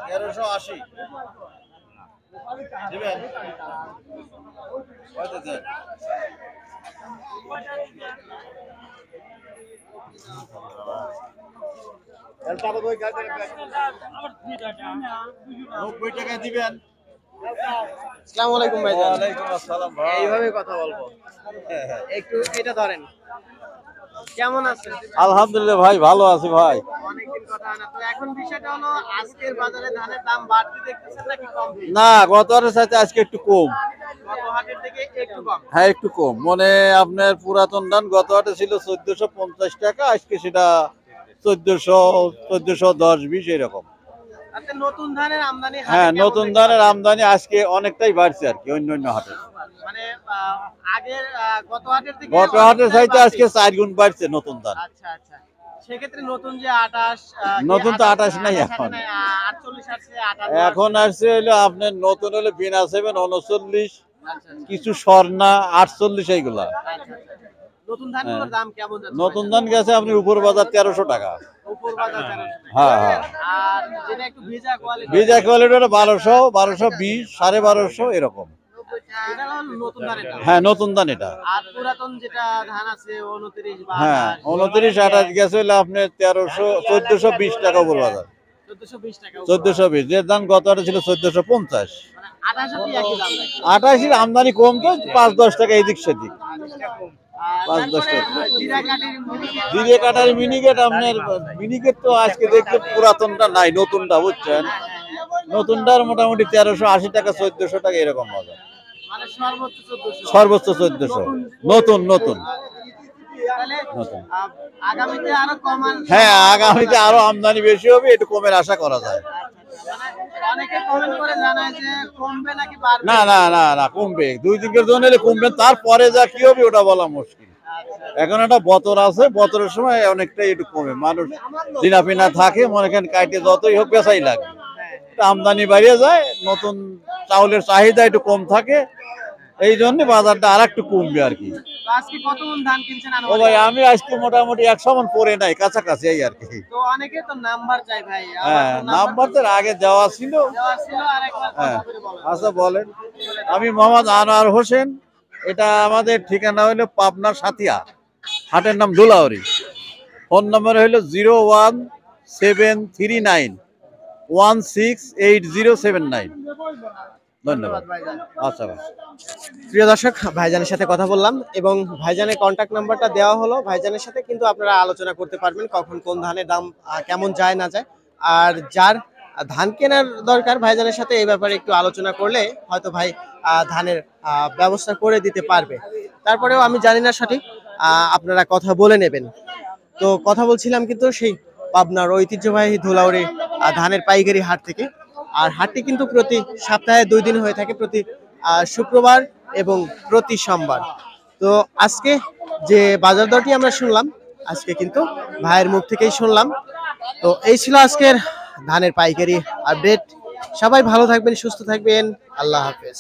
1380 দিবেন কত দেন টাকা দিবেন। আসসালামু আলাইকুম ভাইজান। ওয়ালাইকুম আসসালাম ভাই। এইভাবে কথা বলবো, একটু এটা ধরেন। কেমন আছেন? আলহামদুলিল্লাহ ভাই, ভালো আছি ভাই। অনেকদিন কথা হয় না। তো এখন বিষয়টা হলো আজকের বাজারে ধানের দাম বাড়তি দেখতেছেন নাকি কমতি? না, গত হাটের চাইতে আজকে একটু কম। গত হাটের থেকে একটু কম। হ্যাঁ, একটু কম। মানে আপনার পুরাতন ধান গত হাটে ছিল 1450 টাকা, আজকে সেটা 1410-20 এরকম। তাতে নতুন ধানের আমদানি হাটে হ্যাঁ, কেমন নতুন দেখতে ধানের পাচ্ছেন? আমদানি আজকে অনেকটাই বাড়ছে আর কি অন্য হাটে। মানে আগের গত হাটের থেকে গত হাটের অনেকটাই চাইতে বাড়তি। আজকে 4 গুণ বাড়ছে নতুন ধান। আচ্ছা আচ্ছা। সেক্ষেত্রে নতুন যে 28 নতুন তো 28 নাই এখন। 48 আসছে 58 এখন আসছে হলো আপনার নতুন হলো বিনা 7 39, আচ্ছা কিছু স্বর্ণা 48 এইগুলা। আচ্ছা। নতুন ধানগুলোর দাম কেমন যাচ্ছে? নতুন ধান গেছে আপনার উপর বাজার 1300 টাকা। উপর বাজার 1300 টাকা। হ্যাঁ হ্যাঁ। আর যেটা একটু ভেজা কোয়ালিটি বীজা কোয়ালিটি 1200, 1220, 1250 এরকম। এটা হলো নতুন ধানের দাম। হ্যাঁ, নতুন ধান এটা। আর পুরাতন যেটা ধান আছে 29 বা হ্যাঁ, 29, 28 গেছে হলো আপনার 1300, 1420 টাকা উপর বাজার। 1420 টাকা। 1420, যে ধান গত হাটে ছিল 1450। মানে 28 একই দাম নাকি? 28 আমদানি কম তো 5-10 টাকা এদিক সেদিক। আর 5-10 টাকা। তারপরে জিরা কাঠির মুরগি জিরে কাটার মিনিকেট আপনার মিনিকেট তো আজকে দেখতে পুরাতনটা নাই, নতুনটা বুঝছেন। নতুনটার মোটামুটি 1380 টাকা 1400 টাকা এরকম বাজার। মানে সর্বোচ্চ 1400। সর্বোচ্চ 1400 নতুন নতুন তাহলে নতুন। আগামীতে আরো কমান। হ্যাঁ, আগামীতে আরো আমদানি বেশি হবে, একটু কমের আশা করা যায়। মানে অনেকে কমেন্ট করে জানায় যে কমবে নাকি বাড়বে। না না না না, কমবে। 2-3 জন্য এলে কমবে, তারপরে যা কি হবে ওটা বলা মুশকিল। এখন একটা বতর আছে, বতরের সময় অনেকটাই একটু কমে, মানুষ দিনা পিনা থাকে, মনে করেন কাইটে যতই হোক বেচাই লাগে। আমদানি বাড়িয়ে যায়, নতুন চাউলের চাহিদা একটু কম থাকে, এই জন্য বাজারটা আর একটু কমবে আর কি। তো আজকে কত মন ধান কিনছেন ও আনুমানিক? ভাই, আমি আজকে মোটামুটি 100 মণ পরে নাই, কাছাকাছি এই আর কি। তো অনেকে তো নাম্বার চাই ভাই। আমার হ্যাঁ, তো নাম্বার তো আগে দেওয়া ছিল। দেওয়া ছিল, আরেকবার হ্যাঁ, কথা বলে বলেন। আচ্ছা বলেন। আমি মোহাম্মদ আনোয়ার হোসেন। এটা আমাদের ঠিকানা হলো পাবনা সাতিয়া, হাটের নাম ধুলাউড়ি। ফোন নম্বর হলো 01739168079। ধন্যবাদ। আচ্ছা ভাই। প্রিয় দর্শক, ভাইজানের সাথে কথা বললাম এবং ভাইজানের কন্ট্যাক্ট নাম্বারটা দেওয়া হলো। ভাইজানের সাথে কিন্তু আপনারা আলোচনা করতে পারবেন কখন কোন ধানের দাম কেমন যায় না যায়। আর যার ধান কেনার দরকার, ভাইজানের সাথে এই ব্যাপারে একটু আলোচনা করলে হয়তো ভাই ধানের ব্যবস্থা করে দিতে পারবে। তারপরেও আমি জানি না সঠিক, আপনারা কথা বলে নেবেন। তো কথা বলছিলাম কিন্তু সেই পাবনার ঐতিহ্যবাহী ধুলাউড়ি ধানের পাইকারি হাট থেকে। আর হাটটি কিন্তু প্রতি সপ্তাহে 2 দিন হয়ে থাকে, প্রতি শুক্রবার এবং প্রতি সোমবার। তো আজকে যে বাজার দরটি আমরা শুনলাম, আজকে কিন্তু ভাইয়ের মুখ থেকেই শুনলাম। তো এই ছিল আজকের ধানের পাইকারি আপডেট। সবাই ভালো থাকবেন, সুস্থ থাকবেন। আল্লাহ হাফেজ।